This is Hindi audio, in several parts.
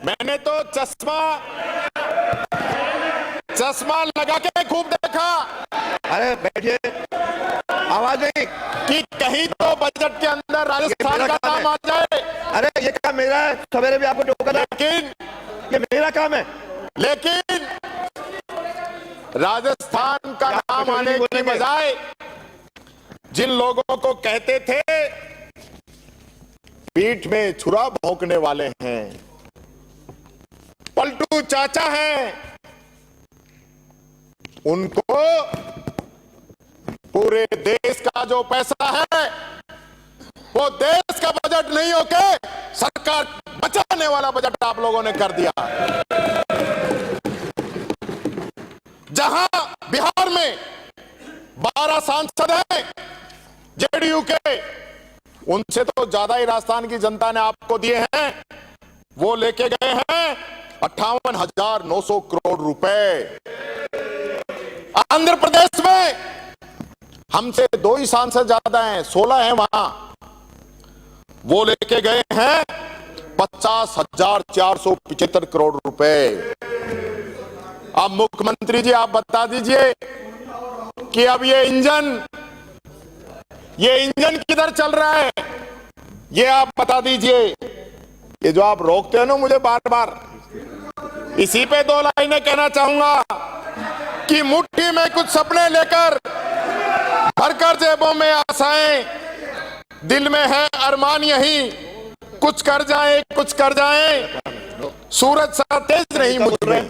मैंने तो चश्मा लगा के खूब देखा। अरे बैठिए, आवाज नहीं कि कहीं तो बजट के अंदर राजस्थान का नाम आ जाए। अरे ये काम मेरा है, सवेरे भी आपको टोका था, लेकिन ये मेरा काम है। लेकिन राजस्थान का नाम आने की बजाय जिन लोगों को कहते थे पीठ में छुरा भोंकने वाले हैं, पलटू चाचा हैं, उनको पूरे देश का जो पैसा है वो देश का बजट नहीं होके सरकार बचाने वाला बजट आप लोगों ने कर दिया। जहां बिहार में 12 सांसद हैं जेडीयू के, उनसे तो ज्यादा ही राजस्थान की जनता ने आपको दिए हैं। वो लेके गए हैं 58,900 करोड़ रुपए। आंध्र प्रदेश में हमसे 2 ही सांसद ज्यादा हैं, 16 हैं वहां, वो लेके गए हैं 50,475 करोड़ रुपए। अब मुख्यमंत्री जी आप बता दीजिए कि अब ये इंजन किधर चल रहा है, ये आप बता दीजिए। ये जो आप रोकते हो ना मुझे बार बार, इसी पे 2 लाइनें कहना चाहूंगा कि मुट्ठी में कुछ सपने लेकर भरकर जेबों में आशाएं, दिल में है अरमान यही, कुछ कर जाएं, सूरज सा तेज नहीं मुझ में,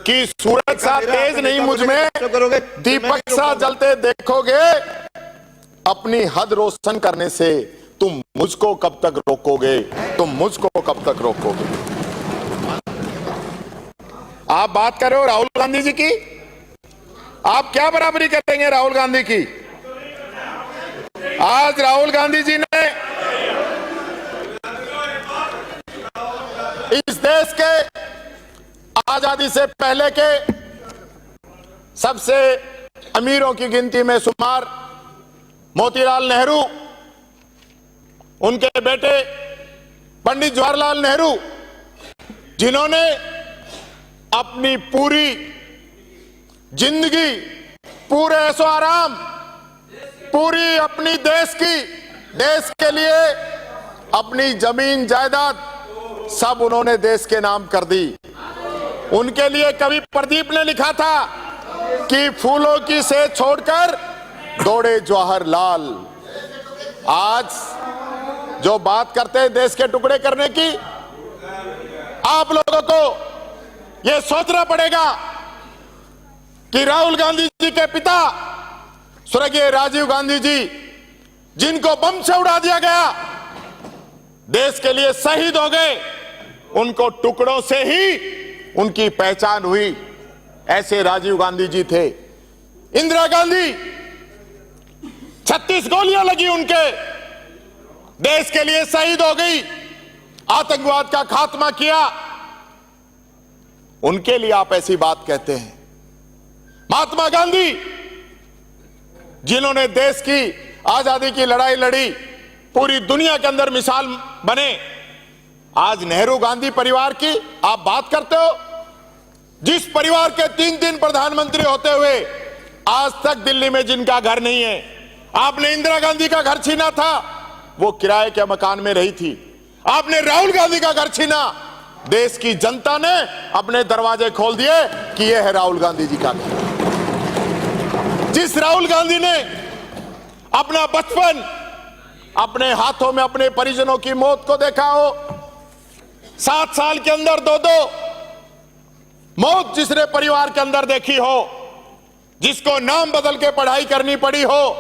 कि सूरज सा तेज नहीं मुझ में, दीपक सा जलते देखोगे, अपनी हद रोशन करने से तुम मुझको कब तक रोकोगे, आप बात कर रहे हो राहुल गांधी जी की, आप क्या बराबरी करेंगे राहुल गांधी की? आज राहुल गांधी जी ने इस देश के आजादी से पहले के सबसे अमीरों की गिनती में शुमार मोतीलाल नेहरू, उनके बेटे पंडित जवाहरलाल नेहरू, जिन्होंने अपनी पूरी जिंदगी, पूरे ऐशो आराम, पूरी अपनी देश के लिए अपनी जमीन जायदाद सब उन्होंने देश के नाम कर दी। उनके लिए कवि प्रदीप ने लिखा था कि फूलों की सेज छोड़कर दौड़े जवाहरलाल। आज जो बात करते हैं देश के टुकड़े करने की, आप लोगों को यह सोचना पड़ेगा कि राहुल गांधी जी के पिता स्वर्गीय राजीव गांधी जी, जिनको बम से उड़ा दिया गया, देश के लिए शहीद हो गए, उनको टुकड़ों से ही उनकी पहचान हुई, ऐसे राजीव गांधी जी थे। इंदिरा गांधी 36 गोलियां लगी उनके, देश के लिए शहीद हो गई, आतंकवाद का खात्मा किया, उनके लिए आप ऐसी बात कहते हैं। महात्मा गांधी, जिन्होंने देश की आजादी की लड़ाई लड़ी, पूरी दुनिया के अंदर मिसाल बने, आज नेहरू गांधी परिवार की आप बात करते हो, जिस परिवार के 3 प्रधानमंत्री होते हुए आज तक दिल्ली में जिनका घर नहीं है। आपने इंदिरा गांधी का घर छीना था, वो किराए के मकान में रही थी। आपने राहुल गांधी का घर छीना, देश की जनता ने अपने दरवाजे खोल दिए कि यह है राहुल गांधी जी का घर। जिस राहुल गांधी ने अपना बचपन अपने हाथों में अपने परिजनों की मौत को देखा हो, 7 साल के अंदर 2 मौत जिसने परिवार के अंदर देखी हो, जिसको नाम बदल के पढ़ाई करनी पड़ी हो,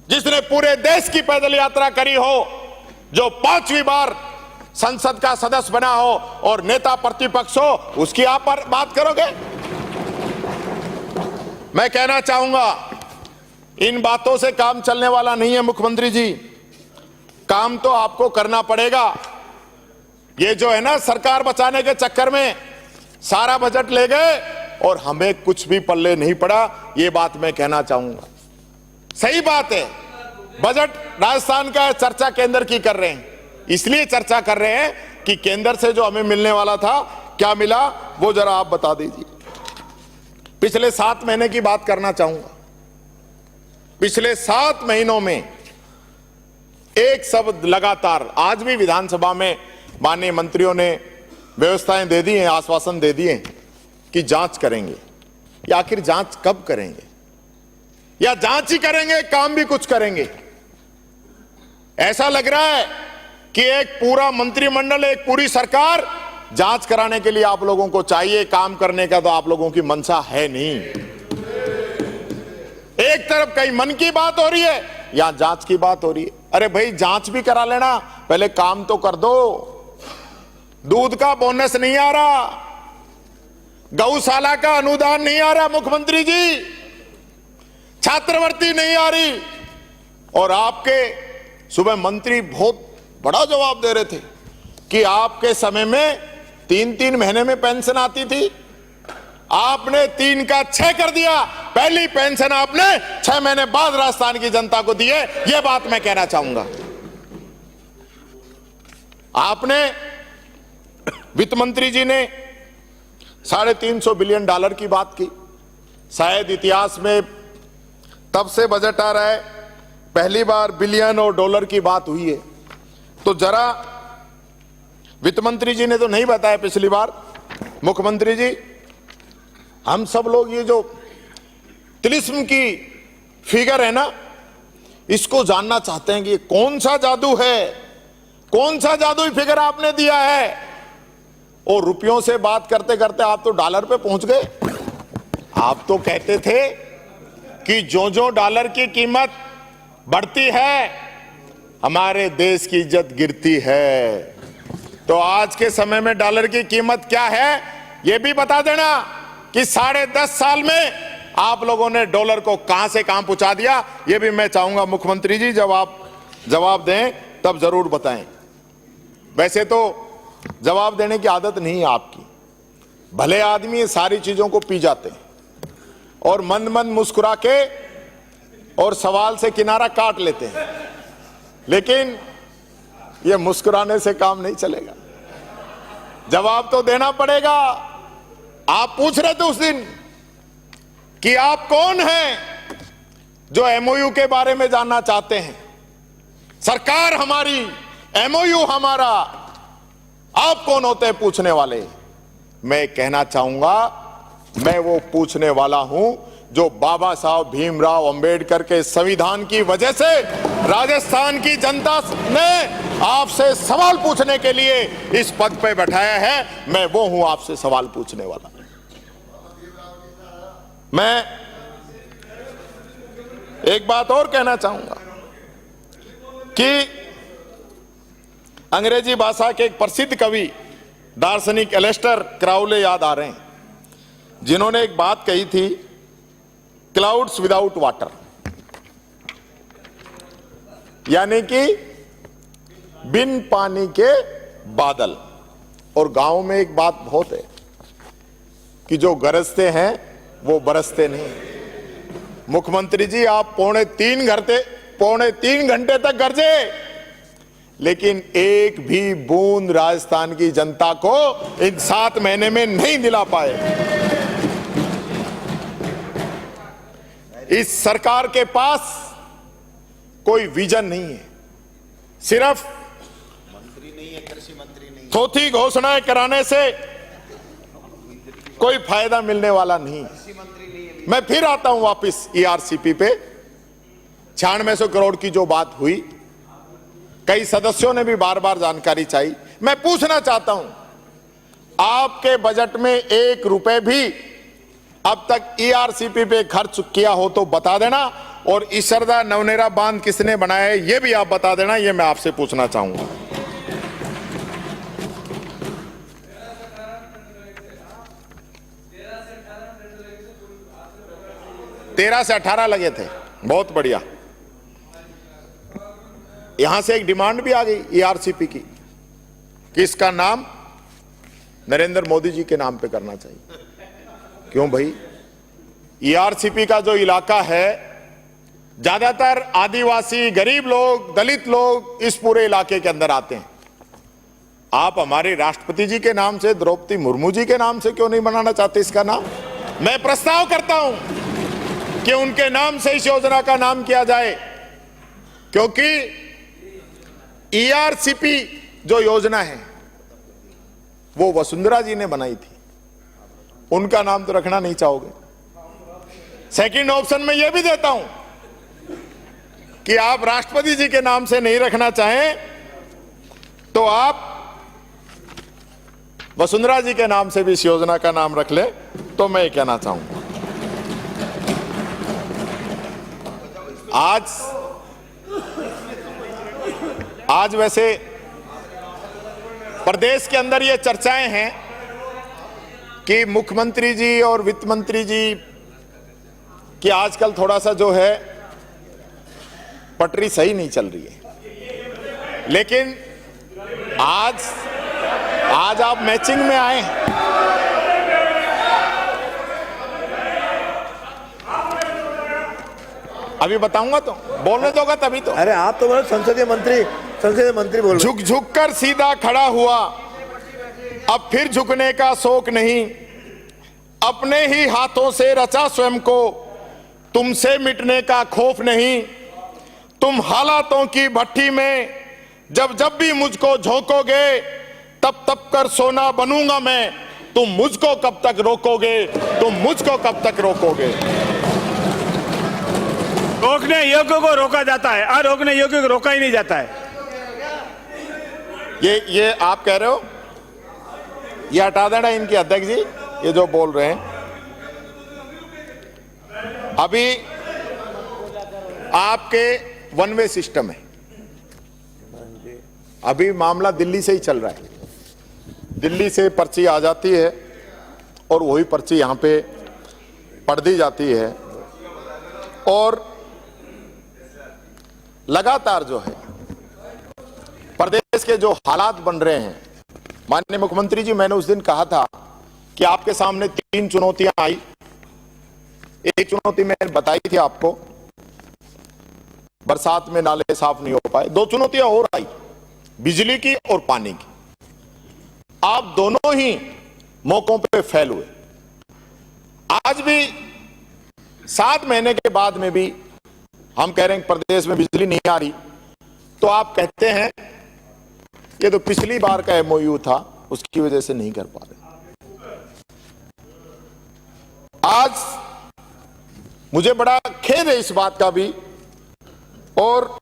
जिसने पूरे देश की पैदल यात्रा करी हो, जो 5वीं बार संसद का सदस्य बना हो और नेता प्रतिपक्ष हो, उसकी आप पर बात करोगे? मैं कहना चाहूंगा, इन बातों से काम चलने वाला नहीं है मुख्यमंत्री जी, काम तो आपको करना पड़ेगा। ये जो है ना, सरकार बचाने के चक्कर में सारा बजट ले गए और हमें कुछ भी पल्ले नहीं पड़ा, ये बात मैं कहना चाहूंगा। सही बात है, बजट राजस्थान का चर्चा केंद्र की कर रहे हैं, इसलिए चर्चा कर रहे हैं कि केंद्र से जो हमें मिलने वाला था क्या मिला, वो जरा आप बता दीजिए। पिछले 7 महीने की बात करना चाहूंगा। पिछले 7 महीनों में एक शब्द लगातार, आज भी विधानसभा में माननीय मंत्रियों ने व्यवस्थाएं दे दी हैं, आश्वासन दे दिए कि जांच करेंगे। या आखिर जांच कब करेंगे? या जांच ही करेंगे, काम भी कुछ करेंगे? ऐसा लग रहा है कि एक पूरा मंत्रिमंडल, एक पूरी सरकार जांच कराने के लिए आप लोगों को चाहिए, काम करने का तो आप लोगों की मंशा है नहीं। एक तरफ कहीं मन की बात हो रही है, यहां जांच की बात हो रही है। अरे भाई, जांच भी करा लेना, पहले काम तो कर दो। दूध का बोनस नहीं आ रहा, गौशाला का अनुदान नहीं आ रहा मुख्यमंत्री जी, छात्रवृत्ति नहीं आ रही। और आपके सुबह मंत्री बहुत बड़ा जवाब दे रहे थे कि आपके समय में 3-3 महीने में पेंशन आती थी, आपने 3 का 6 कर दिया। पहली पेंशन आपने 6 महीने बाद राजस्थान की जनता को दी है, यह बात मैं कहना चाहूंगा। आपने, वित्त मंत्री जी ने $350 बिलियन की बात की। शायद इतिहास में तब से बजट आ रहा है, पहली बार बिलियन और डॉलर की बात हुई है। तो जरा वित्त मंत्री जी ने तो नहीं बताया पिछली बार, मुख्यमंत्री जी, हम सब लोग ये जो तिलिस्म की फिगर है ना, इसको जानना चाहते हैं कि ये कौन सा जादू है, कौन सा जादुई फिगर आपने दिया है। और रुपयों से बात करते करते आप तो डॉलर पे पहुंच गए। आप तो कहते थे कि जो जो डॉलर की कीमत बढ़ती है, हमारे देश की इज्जत गिरती है। तो आज के समय में डॉलर की कीमत क्या है, यह भी बता देना कि 10.5 साल में आप लोगों ने डॉलर को कहां से कहां पहुंचा दिया। यह भी मैं चाहूंगा मुख्यमंत्री जी, जब आप जवाब दें तब जरूर बताएं। वैसे तो जवाब देने की आदत नहीं है आपकी। भले आदमी ये सारी चीजों को पी जाते हैं और मंद मंद मुस्कुरा के और सवाल से किनारा काट लेते हैं, लेकिन ये मुस्कुराने से काम नहीं चलेगा। जवाब तो देना पड़ेगा। आप पूछ रहे थे उस दिन कि आप कौन हैं जो एमओयू के बारे में जानना चाहते हैं। सरकार हमारी, एमओयू हमारा, आप कौन होते हैं पूछने वाले। मैं कहना चाहूंगा, मैं वो पूछने वाला हूं जो बाबा साहब भीमराव अंबेडकर के संविधान की वजह से राजस्थान की जनता ने आपसे सवाल पूछने के लिए इस पद पे बैठाया है। मैं वो हूं आपसे सवाल पूछने वाला। मैं एक बात और कहना चाहूंगा कि अंग्रेजी भाषा के एक प्रसिद्ध कवि दार्शनिक एलेस्टर क्राउले याद आ रहे हैं, जिन्होंने एक बात कही थी, क्लाउड्स विदाउट वाटर, यानी कि बिन पानी के बादल। और गांव में एक बात बहुत है कि जो गरजते हैं वो बरसते नहीं। मुख्यमंत्री जी, आप पौने तीन घंटे तक गरजे, लेकिन एक भी बूंद राजस्थान की जनता को इन 7 महीने में नहीं दिला पाए। इस सरकार के पास कोई विजन नहीं है, सिर्फ मंत्री नहीं है, कृषि मंत्री नहीं है, थोथी घोषणाएं कराने से कोई फायदा मिलने वाला नहीं। मैं फिर आता हूं वापस ईआरसीपी पे। 9600 करोड़ की जो बात हुई, कई सदस्यों ने भी बार बार जानकारी चाहिए। मैं पूछना चाहता हूं, आपके बजट में 1 रुपए भी अब तक ईआरसीपी पे खर्च किया हो तो बता देना, और इसरदा नवनेरा बांध किसने बनाया है यह भी आप बता देना। यह मैं आपसे पूछना चाहूंगा। 13 से 18 लगे थे, बहुत बढ़िया। यहां से एक डिमांड भी आ गई ईआरसीपी की कि इसका नाम नरेंद्र मोदी जी के नाम पे करना चाहिए। क्यों भाई? ईआरसीपी का जो इलाका है, ज्यादातर आदिवासी, गरीब लोग, दलित लोग इस पूरे इलाके के अंदर आते हैं। आप हमारे राष्ट्रपति जी के नाम से, द्रौपदी मुर्मू जी के नाम से क्यों नहीं बनाना चाहते इसका नाम? मैं प्रस्ताव करता हूं कि उनके नाम से इस योजना का नाम किया जाए, क्योंकि ईआरसीपी जो योजना है वो वसुंधरा जी ने बनाई थी, उनका नाम तो रखना नहीं चाहोगे। सेकंड ऑप्शन में यह भी देता हूं कि आप राष्ट्रपति जी के नाम से नहीं रखना चाहें तो आप वसुंधरा जी के नाम से भी इस योजना का नाम रख ले। तो मैं ये कहना चाहूंगा, आज वैसे प्रदेश के अंदर ये चर्चाएं हैं कि मुख्यमंत्री जी और वित्त मंत्री जी कि आजकल थोड़ा सा जो है पटरी सही नहीं चल रही है, लेकिन आज आप मैचिंग में आए हैं। अभी बताऊंगा तो बोलने दोगा तभी तो। अरे आप तो बोले संसदीय मंत्री बोल रहे। झुक झुक कर सीधा खड़ा हुआ, अब फिर झुकने का शौक नहीं, अपने ही हाथों से रचा स्वयं को, तुमसे मिटने का खौफ नहीं। तुम हालातों की भट्टी में जब जब भी मुझको झोंकोगे, तब तब कर सोना बनूंगा मैं। तुम मुझको कब तक रोकोगे, तुम मुझको कब तक रोकोगे। रोकने योग्य को रोका जाता है, अरोकने योग्य को रोका ही नहीं जाता है। ये आप कह रहे हो, ये हटा देना इनके अध्यक्ष जी, ये जो बोल रहे हैं। अभी आपके वन वे सिस्टम है, अभी मामला दिल्ली से ही चल रहा है। दिल्ली से पर्ची आ जाती है और वही पर्ची यहां पे पढ़ दी जाती है, और लगातार जो है प्रदेश के जो हालात बन रहे हैं, माननीय मुख्यमंत्री जी, मैंने उस दिन कहा था कि आपके सामने 3 चुनौतियां आई। एक चुनौती मैंने बताई थी आपको, बरसात में नाले साफ नहीं हो पाए। 2 चुनौतियां और आई, बिजली की और पानी की। आप दोनों ही मौकों पे फेल हुए। आज भी 7 महीने के बाद में भी हम कह रहे हैं प्रदेश में बिजली नहीं आ रही, तो आप कहते हैं ये तो पिछली बार का एमओयू था, उसकी वजह से नहीं कर पा रहे। आज मुझे बड़ा खेद है इस बात का भी, और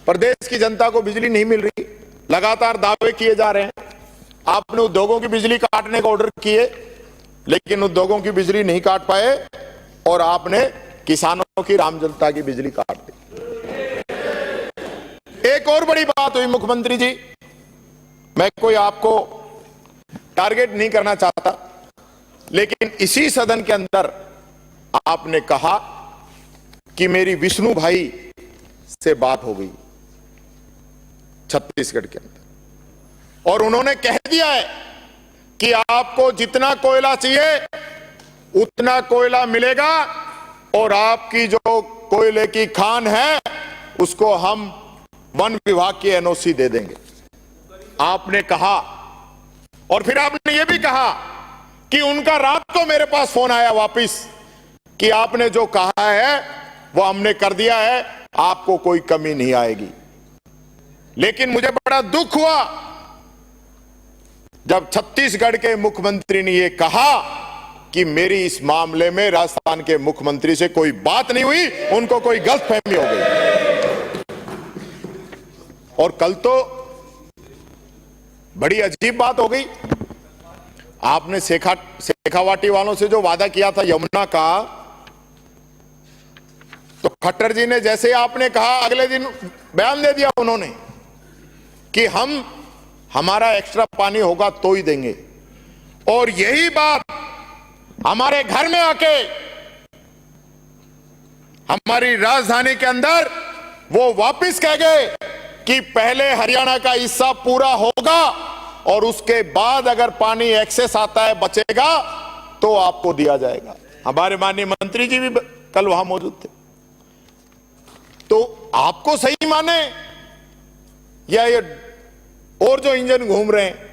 प्रदेश की जनता को बिजली नहीं मिल रही। लगातार दावे किए जा रहे हैं। आपने उद्योगों की बिजली काटने का ऑर्डर किए, लेकिन उद्योगों की बिजली नहीं काट पाए, और आपने किसानों की, राम जनता की बिजली काट दी। एक और बड़ी बात हुई मुख्यमंत्री जी, मैं कोई आपको टारगेट नहीं करना चाहता, लेकिन इसी सदन के अंदर आपने कहा कि मेरी विष्णु भाई से बात हो गई छत्तीसगढ़ के अंदर, और उन्होंने कह दिया है कि आपको जितना कोयला चाहिए उतना कोयला मिलेगा, और आपकी जो कोयले की खान है उसको हम वन विभाग की एनओसी दे देंगे, आपने कहा। और फिर आपने यह भी कहा कि उनका रात को मेरे पास फोन आया वापस कि आपने जो कहा है वो हमने कर दिया है, आपको कोई कमी नहीं आएगी। लेकिन मुझे बड़ा दुख हुआ जब छत्तीसगढ़ के मुख्यमंत्री ने यह कहा कि मेरी इस मामले में राजस्थान के मुख्यमंत्री से कोई बात नहीं हुई, उनको कोई गलतफहमी हो गई। और कल तो बड़ी अजीब बात हो गई, आपने शेखावाटी वालों से जो वादा किया था यमुना का, तो खट्टर जी ने जैसे ही आपने कहा अगले दिन बयान दे दिया उन्होंने कि हमारा एक्स्ट्रा पानी होगा तो ही देंगे। और यही बात हमारे घर में आके, हमारी राजधानी के अंदर वो वापस कह गए कि पहले हरियाणा का हिस्सा पूरा होगा और उसके बाद अगर पानी एक्सेस आता है, बचेगा, तो आपको दिया जाएगा। हमारे माननीय मंत्री जी भी कल वहां मौजूद थे। तो आपको सही माने या ये और जो इंजन घूम रहे हैं,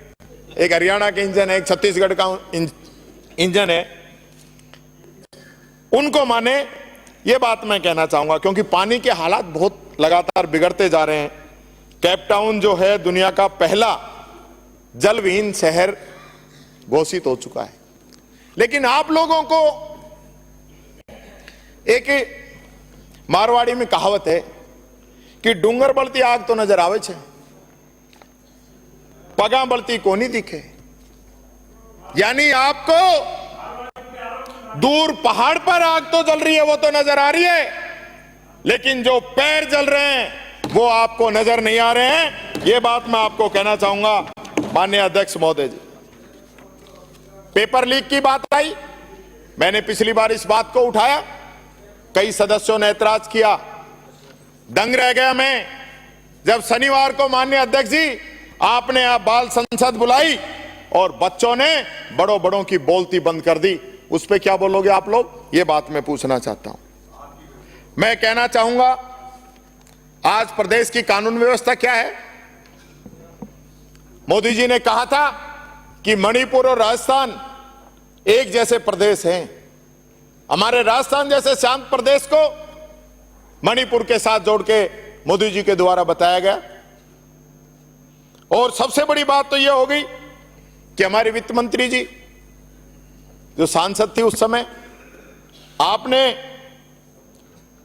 एक हरियाणा के इंजन है, एक छत्तीसगढ़ का इंजन है, उनको माने, ये बात मैं कहना चाहूंगा, क्योंकि पानी के हालात बहुत लगातार बिगड़ते जा रहे हैं। केप टाउन जो है दुनिया का पहला जलविहीन शहर घोषित हो चुका है। लेकिन आप लोगों को एक मारवाड़ी में कहावत है कि डूंगर बलती आग तो नजर आवे छे, पगा बलती कोनी दिखे। यानी आपको दूर पहाड़ पर आग तो जल रही है, वो तो नजर आ रही है, लेकिन जो पैर जल रहे हैं वो आपको नजर नहीं आ रहे हैं। ये बात मैं आपको कहना चाहूंगा माननीय अध्यक्ष महोदय जी। पेपर लीक की बात आई, मैंने पिछली बार इस बात को उठाया, कई सदस्यों ने ऐतराज किया, दंग रह गया मैं जब शनिवार को माननीय अध्यक्ष जी आपने आप बाल संसद बुलाई और बच्चों ने बड़ों बड़ों की बोलती बंद कर दी। उस पे क्या बोलोगे आप लोग, ये बात मैं पूछना चाहता हूं। मैं कहना चाहूंगा आज प्रदेश की कानून व्यवस्था क्या है। मोदी जी ने कहा था कि मणिपुर और राजस्थान एक जैसे प्रदेश हैं। हमारे राजस्थान जैसे शांत प्रदेश को मणिपुर के साथ जोड़ के मोदी जी के द्वारा बताया गया। और सबसे बड़ी बात तो यह हो गई कि हमारी वित्त मंत्री जी जो सांसद थी उस समय, आपने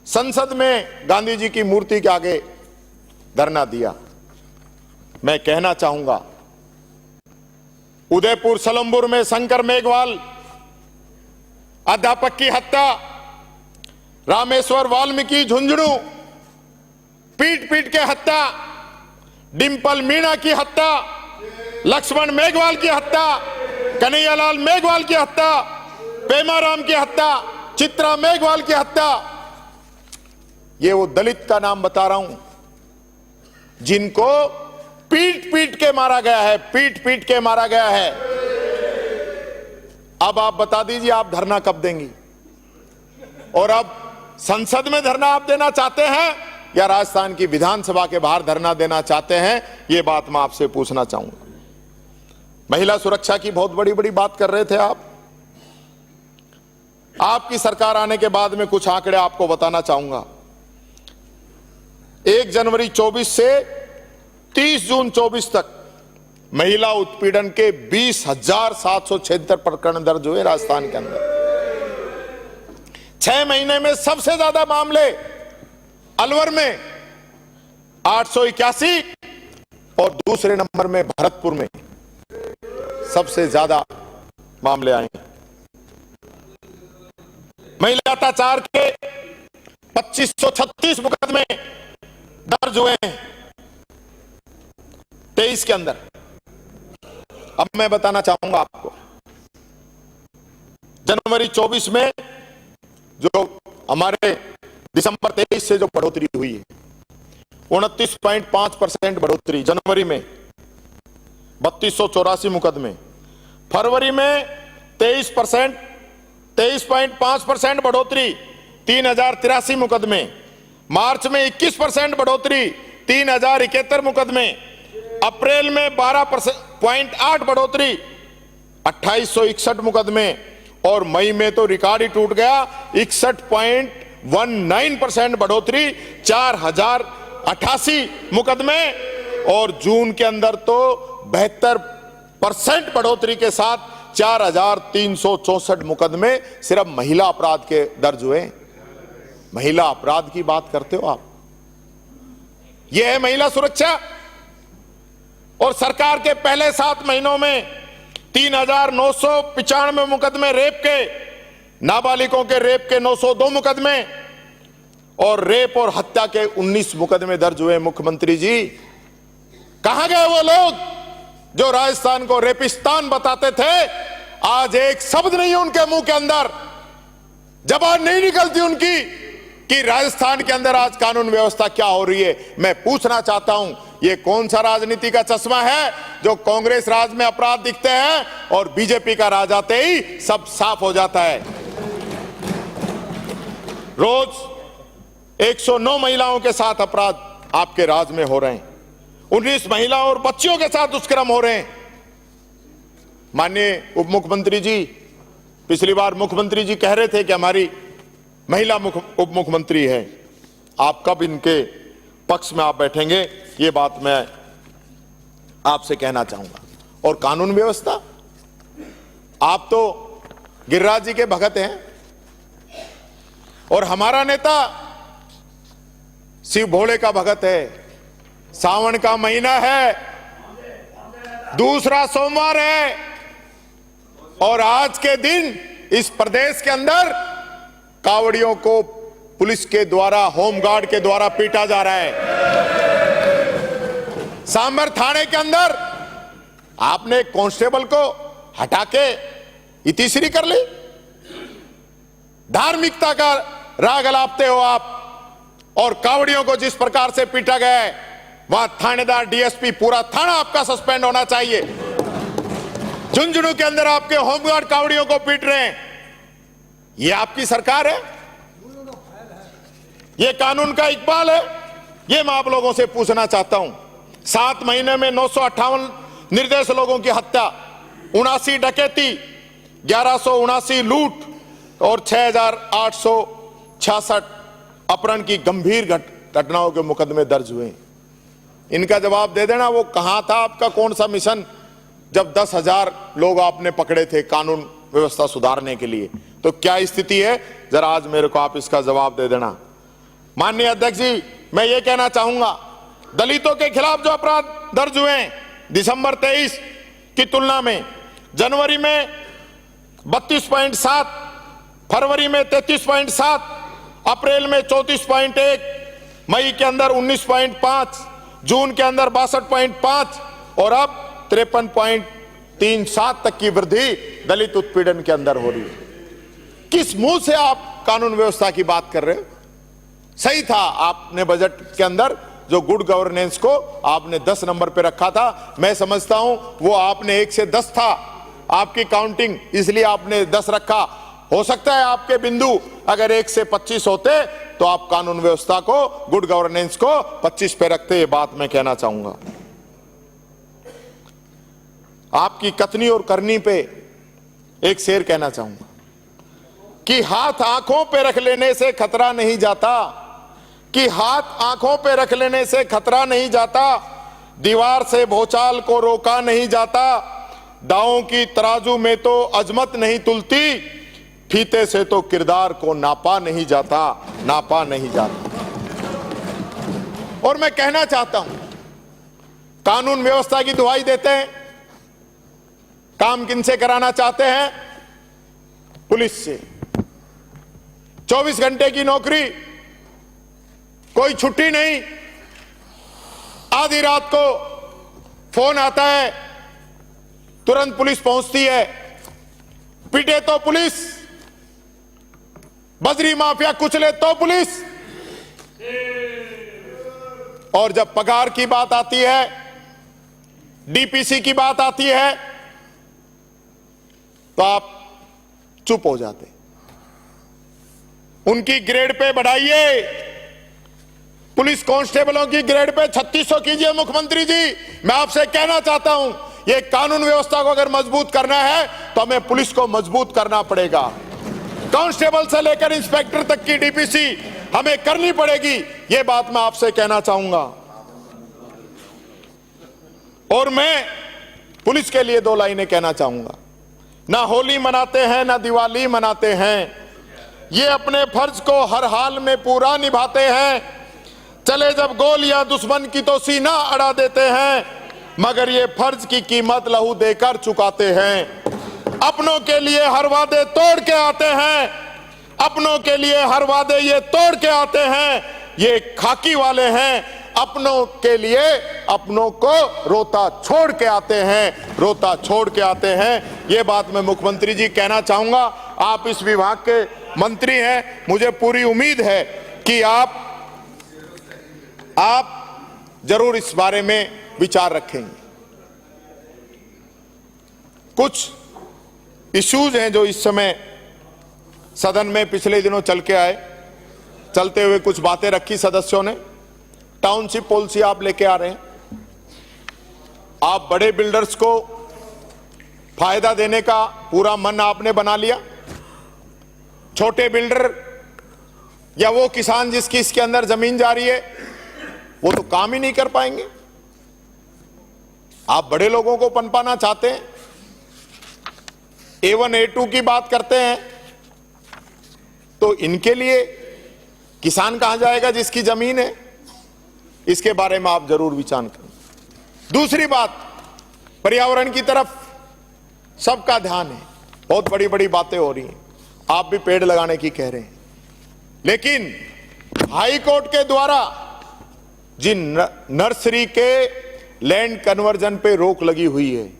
संसद में गांधी जी की मूर्ति के आगे धरना दिया। मैं कहना चाहूंगा उदयपुर सलमपुर में शंकर मेघवाल अध्यापक की हत्या, रामेश्वर वाल्मीकि झुंझुनू पीट पीट के हत्या, डिंपल मीणा की हत्या, लक्ष्मण मेघवाल की हत्या, कन्हैयालाल मेघवाल की हत्या, पेमाराम की हत्या, चित्रा मेघवाल की हत्या, ये वो दलित का नाम बता रहा हूं जिनको पीट पीट के मारा गया है, पीट पीट के मारा गया है। अब आप बता दीजिए आप धरना कब देंगी, और अब संसद में धरना आप देना चाहते हैं या राजस्थान की विधानसभा के बाहर धरना देना चाहते हैं, यह बात मैं आपसे पूछना चाहूंगा। महिला सुरक्षा की बहुत बड़ी बड़ी बात कर रहे थे आप। आपकी सरकार आने के बाद में कुछ आंकड़े आपको बताना चाहूंगा। 1 जनवरी 24 से 30 जून 24 तक महिला उत्पीड़न के 20,776 प्रकरण दर्ज हुए राजस्थान के अंदर। 6 महीने में सबसे ज्यादा मामले अलवर में 881 और दूसरे नंबर में भरतपुर में सबसे ज्यादा मामले आए। महिला अत्याचार के 2536 मुकदमे दर्ज हुए हैं 23 के अंदर। अब मैं बताना चाहूंगा आपको, जनवरी 24 में जो हमारे दिसंबर 23 से जो बढ़ोतरी हुई है 29.5% बढ़ोतरी जनवरी में, 3284 मुकदमे, फरवरी में 23.5% बढ़ोतरी 3083 मुकदमे, मार्च में 21% बढ़ोतरी 3071 मुकदमे, अप्रैल में 12.8 बढ़ोतरी 2861 मुकदमे, और मई में तो रिकॉर्ड ही टूट गया 61.19% बढ़ोतरी 4088 मुकदमे, और जून के अंदर तो 72% बढ़ोतरी के साथ 4364 मुकदमे सिर्फ महिला अपराध के दर्ज हुए। महिला अपराध की बात करते हो आप, यह है महिला सुरक्षा। और सरकार के पहले 7 महीनों में 3995 मुकदमे रेप के, नाबालिगों के रेप के 902 मुकदमे और रेप और हत्या के 19 मुकदमे दर्ज हुए। मुख्यमंत्री जी, कहां गए वो लोग जो राजस्थान को रेपिस्तान बताते थे? आज एक शब्द नहीं उनके मुंह के अंदर, जबान नहीं निकलती उनकी कि राजस्थान के अंदर आज कानून व्यवस्था क्या हो रही है। मैं पूछना चाहता हूं, ये कौन सा राजनीति का चश्मा है जो कांग्रेस राज में अपराध दिखते हैं और बीजेपी का राज आते ही सब साफ हो जाता है। रोज 109 महिलाओं के साथ अपराध आपके राज में हो रहे हैं। 19 महिलाओं और बच्चियों के साथ दुष्कर्म हो रहे हैं। माननीय उप मुख्यमंत्री जी, पिछली बार मुख्यमंत्री जी कह रहे थे कि हमारी महिला उप मुख्यमंत्री है। आप कब इनके पक्ष में आप बैठेंगे, ये बात मैं आपसे कहना चाहूंगा। और कानून व्यवस्था, आप तो गिरिराज जी के भगत हैं और हमारा नेता शिव भोले का भगत है। सावन का महीना है, दूसरा सोमवार है और आज के दिन इस प्रदेश के अंदर कावड़ियों को पुलिस के द्वारा, होमगार्ड के द्वारा पीटा जा रहा है। सांबर थाने के अंदर आपने एक कांस्टेबल को हटा के इतिश्री कर ली। धार्मिकता का राग अलापते हो आप। और कावड़ियों को जिस प्रकार से पीटा गया है, वहां थानेदार, डीएसपी, पूरा थाना आपका सस्पेंड होना चाहिए। झुंझुनू के अंदर आपके होमगार्ड कावड़ियों को पीट रहे हैं। ये आपकी सरकार है? ये कानून का इकबाल है? ये मैं आप लोगों से पूछना चाहता हूं। 7 महीने में 958 निर्दोष लोगों की हत्या, 79 डकैती, 1179 लूट और 6866 अपहरण की गंभीर घटनाओं के मुकदमे दर्ज हुए। इनका जवाब दे देना, वो कहां था आपका कौन सा मिशन जब 10,000 लोग आपने पकड़े थे कानून व्यवस्था सुधारने के लिए? तो क्या स्थिति है, जरा आज मेरे को आप इसका जवाब दे देना। माननीय अध्यक्ष जी, मैं ये कहना चाहूंगा, दलितों के खिलाफ जो अपराध दर्ज हुए हैं दिसंबर 23 की तुलना में जनवरी में 32.7, फरवरी में 33.7, अप्रैल में 34.1, मई के अंदर 19.5, जून के अंदर 62.5 और अब 53.37 तक की वृद्धि दलित उत्पीड़न के अंदर हो रही है। किस मुंह से आप कानून व्यवस्था की बात कर रहे हो? सही था, आपने बजट के अंदर जो गुड गवर्नेंस को आपने 10 नंबर पे रखा था। मैं समझता हूं वो आपने 1 से 10 था आपकी काउंटिंग, इसलिए आपने 10 रखा। हो सकता है आपके बिंदु अगर 1 से 25 होते तो आप कानून व्यवस्था को, गुड गवर्नेंस को 25 पे रखते। ये बात मैं कहना चाहूंगा। आपकी कथनी और करनी पे एक शेर कहना चाहूंगा कि हाथ आंखों पे रख लेने से खतरा नहीं जाता, कि हाथ आंखों पे रख लेने से खतरा नहीं जाता, दीवार से भूचाल को रोका नहीं जाता, दांवों की तराजू में तो अजमत नहीं तुलती, फीते से तो किरदार को नापा नहीं जाता, नापा नहीं जाता। और मैं कहना चाहता हूं, कानून व्यवस्था की दुहाई देते हैं, काम किनसे कराना चाहते हैं? पुलिस से। 24 घंटे की नौकरी, कोई छुट्टी नहीं। आधी रात को फोन आता है, तुरंत पुलिस पहुंचती है। पीटे तो पुलिस, बजरी माफिया कुचले तो पुलिस। और जब पगार की बात आती है, डीपीसी की बात आती है, तो आप चुप हो जाते। उनकी ग्रेड पे बढ़ाइए, पुलिस कांस्टेबलों की ग्रेड पे 3600 कीजिए। मुख्यमंत्री जी, मैं आपसे कहना चाहता हूं, ये कानून व्यवस्था को अगर मजबूत करना है तो हमें पुलिस को मजबूत करना पड़ेगा। कांस्टेबल से लेकर इंस्पेक्टर तक की डीपीसी हमें करनी पड़ेगी। ये बात मैं आपसे कहना चाहूंगा। और मैं पुलिस के लिए 2 लाइनें कहना चाहूंगा। ना होली मनाते हैं, ना दिवाली मनाते हैं, ये अपने फर्ज को हर हाल में पूरा निभाते हैं। चले जब गोलियां दुश्मन की तो सीना अड़ा देते हैं, मगर ये फर्ज की कीमत लहू देकर चुकाते हैं। अपनों के लिए हर वादे तोड़ के आते हैं, अपनों के लिए हर वादे ये तोड़ के आते हैं। ये खाकी वाले हैं, अपनों के लिए अपनों को रोता छोड़ के आते हैं, रोता छोड़ के आते हैं। ये बात मैं मुख्यमंत्री जी कहना चाहूंगा। आप इस विभाग के मंत्री हैं, मुझे पूरी उम्मीद है कि आप जरूर इस बारे में विचार रखेंगे। कुछ इश्यूज हैं जो इस समय सदन में पिछले दिनों चल के आए, चलते हुए कुछ बातें रखी सदस्यों ने। टाउनशिप पॉलिसी आप लेके आ रहे हैं, आप बड़े बिल्डर्स को फायदा देने का पूरा मन आपने बना लिया। छोटे बिल्डर या वो किसान जिसकी इसके अंदर जमीन जा रही है वो तो काम ही नहीं कर पाएंगे। आप बड़े लोगों को पनपाना चाहते हैं। A1 A2 की बात करते हैं तो इनके लिए किसान कहां जाएगा जिसकी जमीन है? इसके बारे में आप जरूर विचार करें। दूसरी बात, पर्यावरण की तरफ सबका ध्यान है। बहुत बड़ी बड़ी बातें हो रही हैं, आप भी पेड़ लगाने की कह रहे हैं, लेकिन हाई कोर्ट के द्वारा जिन नर्सरी के लैंड कन्वर्जन पे रोक लगी हुई है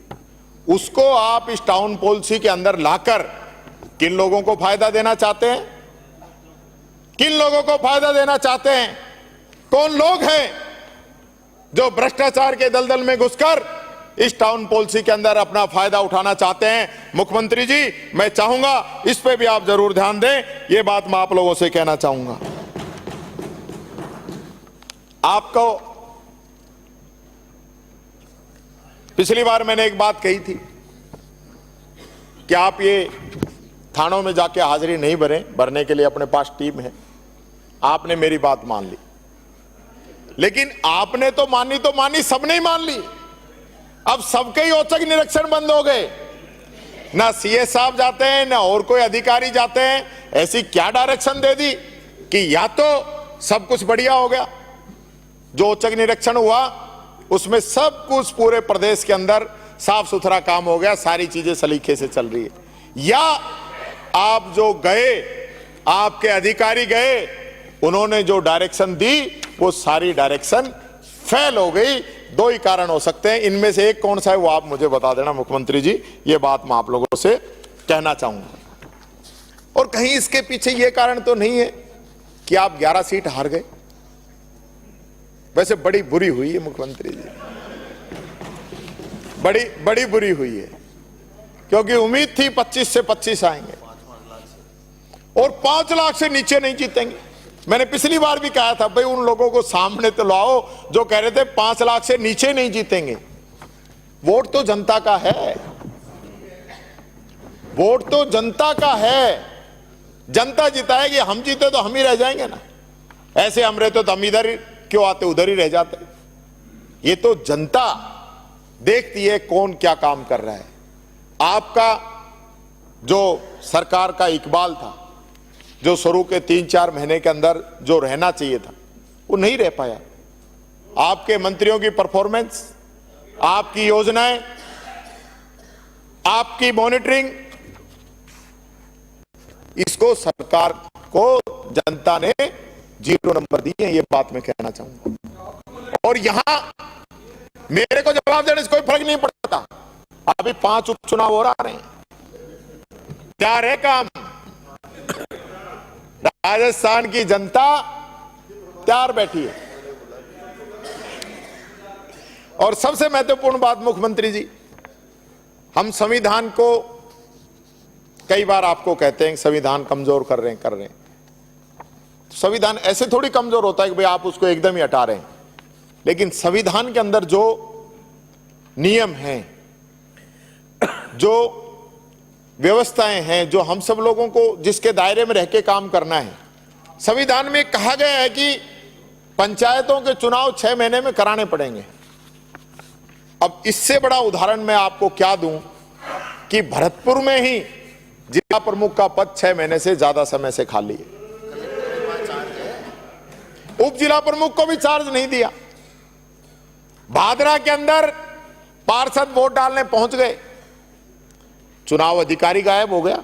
उसको आप इस टाउन पॉलिसी के अंदर लाकर किन लोगों को फायदा देना चाहते हैं? किन लोगों को फायदा देना चाहते हैं? कौन लोग हैं जो भ्रष्टाचार के दलदल में घुसकर इस टाउन पॉलिसी के अंदर अपना फायदा उठाना चाहते हैं? मुख्यमंत्री जी, मैं चाहूंगा इस पे भी आप जरूर ध्यान दें। यह बात मैं आप लोगों से कहना चाहूंगा। आपको पिछली बार मैंने एक बात कही थी कि आप ये थानों में जाके हाजिरी नहीं भरने के लिए अपने पास टीम है। आपने मेरी बात मान ली, लेकिन आपने तो मानी, सबने ही मान ली। अब सबके ही औचक निरीक्षण बंद हो गए। ना सीए साहब जाते हैं, ना और कोई अधिकारी जाते हैं। ऐसी क्या डायरेक्शन दे दी कि या तो सब कुछ बढ़िया हो गया, जो औचक निरीक्षण हुआ उसमें सब कुछ पूरे प्रदेश के अंदर साफ सुथरा काम हो गया, सारी चीजें सलीके से चल रही है, या आप जो गए, आपके अधिकारी गए, उन्होंने जो डायरेक्शन दी वो सारी डायरेक्शन फेल हो गई। दो ही कारण हो सकते हैं, इनमें से एक कौन सा है वो आप मुझे बता देना मुख्यमंत्री जी। ये बात मैं आप लोगों से कहना चाहूंगा। और कहीं इसके पीछे ये कारण तो नहीं है कि आप 11 सीट हार गए। वैसे बड़ी बुरी हुई है मुख्यमंत्री जी, बड़ी बुरी हुई है, क्योंकि उम्मीद थी 25 से 25 आएंगे और 5 लाख से नीचे नहीं जीतेंगे। मैंने पिछली बार भी कहा था, भाई उन लोगों को सामने तो लाओ जो कह रहे थे 5 लाख से नीचे नहीं जीतेंगे। वोट तो जनता का है, वोट तो जनता का है। जनता जिताएगी, हम जीते तो हम ही रह जाएंगे ना। ऐसे हम रहते तो हम इधर क्यों आते, उधर ही रह जाते। ये तो जनता देखती है कौन क्या काम कर रहा है। आपका जो सरकार का इकबाल था, जो शुरू के 3-4 महीने के अंदर जो रहना चाहिए था, वो नहीं रह पाया। आपके मंत्रियों की परफॉर्मेंस, आपकी योजनाएं, आपकी मॉनिटरिंग, इसको सरकार को जनता ने 0 नंबर दिए, ये बात मैं कहना चाहूंगा। और यहां मेरे को जवाब देने से कोई फर्क नहीं पड़ता। अभी 5 उपचुनाव हो रहे हैं, तैयार है काम। राजस्थान की जनता तैयार बैठी है। और सबसे महत्वपूर्ण बात मुख्यमंत्री जी, हम संविधान को कई बार आपको कहते हैं संविधान कमजोर कर रहे हैं। संविधान ऐसे थोड़ी कमजोर होता है कि भाई आप उसको एकदम ही हटा रहे हैं, लेकिन संविधान के अंदर जो नियम हैं, जो व्यवस्थाएं हैं, जो हम सब लोगों को जिसके दायरे में रह के काम करना है, संविधान में कहा गया है कि पंचायतों के चुनाव 6 महीने में कराने पड़ेंगे। अब इससे बड़ा उदाहरण मैं आपको क्या दूं कि भरतपुर में ही जिला प्रमुख का पद 6 महीने से ज्यादा समय से खाली है। उप जिला प्रमुख को भी चार्ज नहीं दिया। भादरा के अंदर पार्षद वोट डालने पहुंच गए, चुनाव अधिकारी गायब हो गया,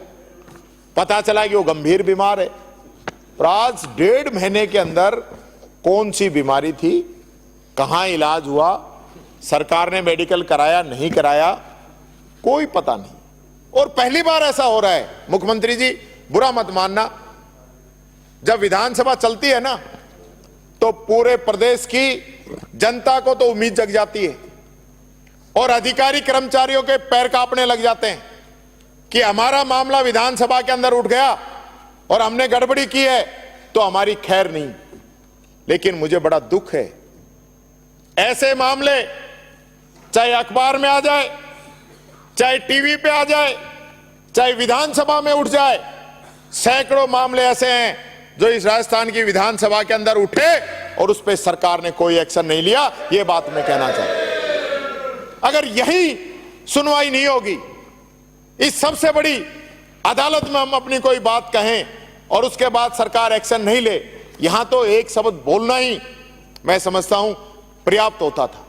पता चला कि वो गंभीर बीमार है। और आज 1.5 महीने के अंदर कौन सी बीमारी थी, कहां इलाज हुआ, सरकार ने मेडिकल कराया नहीं कराया, कोई पता नहीं। और पहली बार ऐसा हो रहा है मुख्यमंत्री जी, बुरा मत मानना, जब विधानसभा चलती है ना तो पूरे प्रदेश की जनता को तो उम्मीद जग जाती है और अधिकारी कर्मचारियों के पैर कांपने लग जाते हैं कि हमारा मामला विधानसभा के अंदर उठ गया और हमने गड़बड़ी की है तो हमारी खैर नहीं। लेकिन मुझे बड़ा दुख है, ऐसे मामले चाहे अखबार में आ जाए, चाहे टीवी पे आ जाए, चाहे विधानसभा में उठ जाए, सैकड़ों मामले ऐसे हैं जो इस राजस्थान की विधानसभा के अंदर उठे और उस पर सरकार ने कोई एक्शन नहीं लिया। यह बात मैं कहना चाहता हूं। अगर यही सुनवाई नहीं होगी, इस सबसे बड़ी अदालत में हम अपनी कोई बात कहें और उसके बाद सरकार एक्शन नहीं ले, यहां तो एक शब्द बोलना ही मैं समझता हूं पर्याप्त होता था।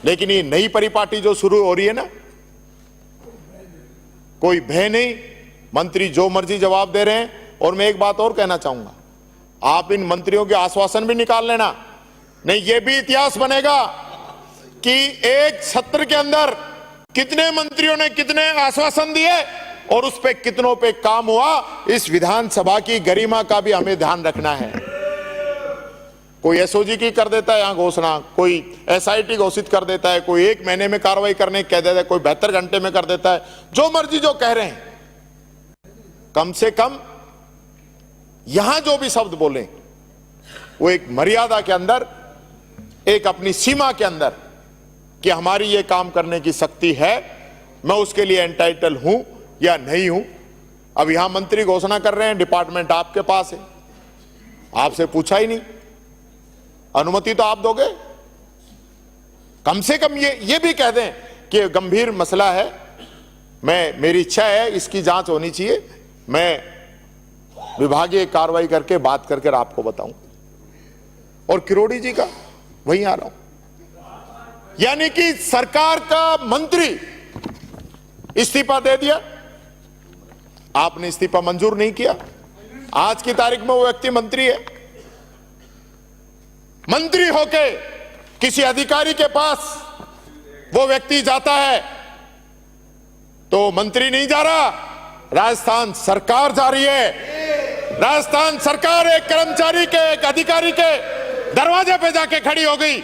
लेकिन ये नई परिपाटी जो शुरू हो रही है ना, कोई भय नहीं, मंत्री जो मर्जी जवाब दे रहे हैं। और मैं एक बात और कहना चाहूंगा, आप इन मंत्रियों के आश्वासन भी निकाल लेना, नहीं ये भी इतिहास बनेगा कि एक सत्र के अंदर कितने मंत्रियों ने कितने आश्वासन दिए और उस पे कितनों पे काम हुआ। इस विधानसभा की गरिमा का भी हमें ध्यान रखना है। कोई एसओजी की कर देता है यहां घोषणा, कोई एसआईटी घोषित कर देता है, कोई 1 महीने में कार्रवाई करने कह देता है, कोई 72 घंटे में कर देता है, जो मर्जी जो कह रहे हैं। कम से कम यहां जो भी शब्द बोले वो एक मर्यादा के अंदर, एक अपनी सीमा के अंदर, कि हमारी ये काम करने की शक्ति है, मैं उसके लिए एंटाइटल हूं या नहीं हूं। अब यहां मंत्री घोषणा कर रहे हैं, डिपार्टमेंट आपके पास है, आपसे पूछा ही नहीं, अनुमति तो आप दोगे। कम से कम ये भी कह दें कि गंभीर मसला है, मेरी इच्छा है इसकी जांच होनी चाहिए, मैं विभागीय कार्रवाई करके बात करके आपको बताऊं। और किरोड़ी जी का वहीं आ रहा हूं, यानी कि सरकार का मंत्री इस्तीफा दे दिया, आपने इस्तीफा मंजूर नहीं किया। आज की तारीख में वो व्यक्ति मंत्री है, मंत्री होके किसी अधिकारी के पास वो व्यक्ति जाता है तो मंत्री नहीं जा रहा, राजस्थान सरकार जा रही है। राजस्थान सरकार एक कर्मचारी के, एक अधिकारी के दरवाजे पे जाके खड़ी हो गई।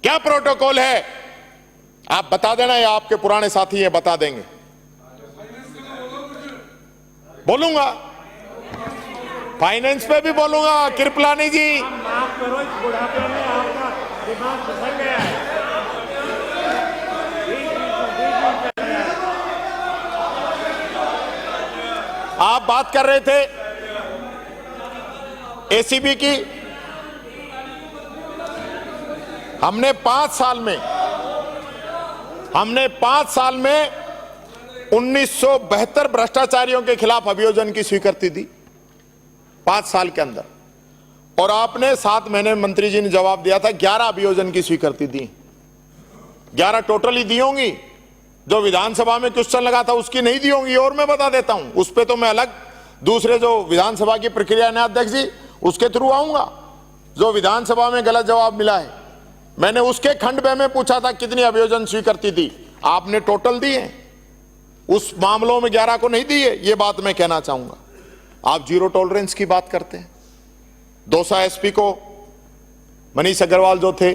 क्या प्रोटोकॉल है आप बता देना, या आपके पुराने साथी ये बता देंगे। बोलूंगा, फाइनेंस पे भी बोलूंगा। कृपलानी जी, आप बात कर रहे थे एसीबी की। हमने 5 साल में 1972 भ्रष्टाचारियों के खिलाफ अभियोजन की स्वीकृति दी 5 साल के अंदर, और आपने 7 महीने में मंत्री जी ने जवाब दिया था 11 अभियोजन की स्वीकृति दी। 11 टोटली दी होंगी, जो विधानसभा में क्वेश्चन लगा था उसकी नहीं दी होंगी। और मैं बता देता हूं, उस पे तो मैं अलग दूसरे जो विधानसभा की प्रक्रिया है अध्यक्ष जी, उसके थ्रू आऊंगा। जो विधानसभा में गलत जवाब मिला है, मैंने उसके खंड में पूछा था कितनी अभियोजन स्वीकृति दी, आपने टोटल दी है, उस मामलों में 11 को नहीं दी है। ये बात मैं कहना चाहूंगा। आप जीरो टॉलरेंस की बात करते हैं। दौसा एसपी को मनीष अग्रवाल जो थे